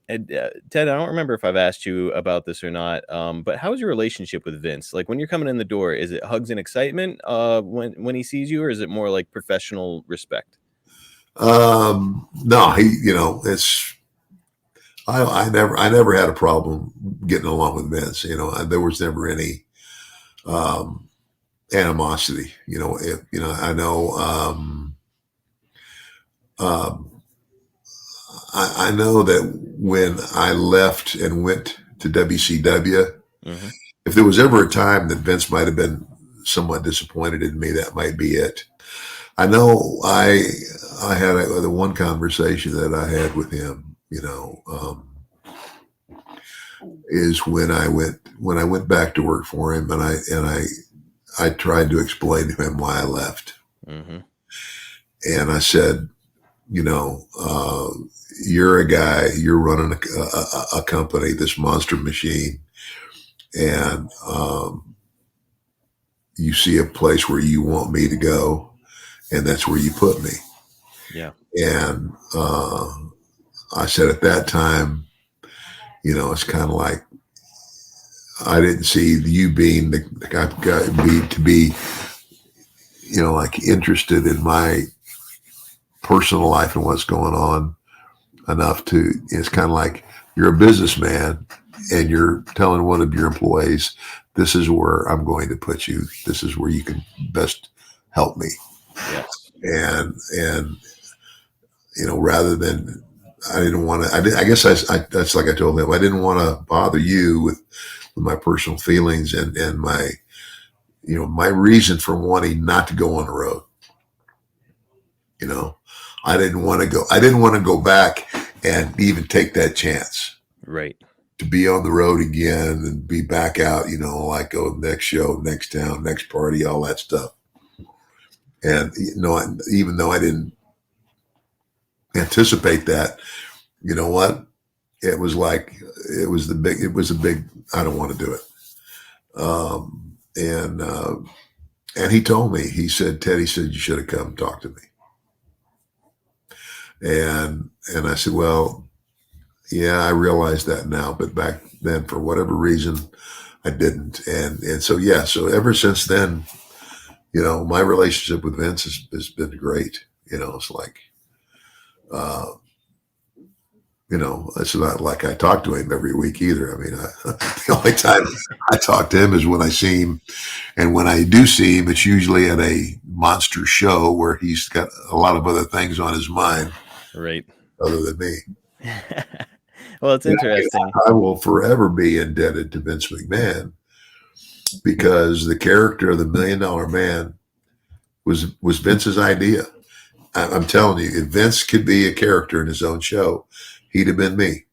And Ted, I don't remember if I've asked you about this or not, but how's your relationship with Vince? Like when you're coming in the door, is it hugs and excitement when he sees you, or is it more like professional respect? No, it's I never had a problem getting along with Vince. There was never any um, animosity. I know. Um, I know that when I left and went to WCW, Hmm. if there was ever a time that Vince might have been somewhat disappointed in me, that might be it. I know I had the one conversation that I had with him, is when I went back to work for him, and I tried to explain to him why I left, Hmm. and I said, you're a guy, you're running a company, this monster machine, and you see a place where you want me to go, and that's where you put me. Yeah. And I said at that time, it's kind of like I didn't see you being the guy to be, like interested in my personal life and what's going on enough to. It's kind of like you're a businessman and you're telling one of your employees, "This is where I'm going to put you. This is where you can best help me." Yes. And rather than I didn't want to. I guess that's like I told him. I didn't want to bother you with my personal feelings and my my reason for wanting not to go on the road. You know, I didn't want to go. I didn't want to go back and even take that chance Right. to be on the road again and be back out. Like go next show, next town, next party, all that stuff. And even though I didn't anticipate that, you know what? It was like it was the big. It was a big. I don't want to do it. And he told me. He said, "Ted," he said, "you should have come and talked to me." And I said, "Well, yeah, I realize that now, but back then, for whatever reason, I didn't." And so yeah, so ever since then, my relationship with Vince has been great. It's like, uh, it's not like I talk to him every week either. I mean, the only time I talk to him is when I see him, and when I do see him, it's usually at a monster show where he's got a lot of other things on his mind Right. other than me. Well, it's And interesting. I will forever be indebted to Vince McMahon because the character of the $1 Million Man was Vince's idea. I'm telling you, if Vince could be a character in his own show, he'd have been me.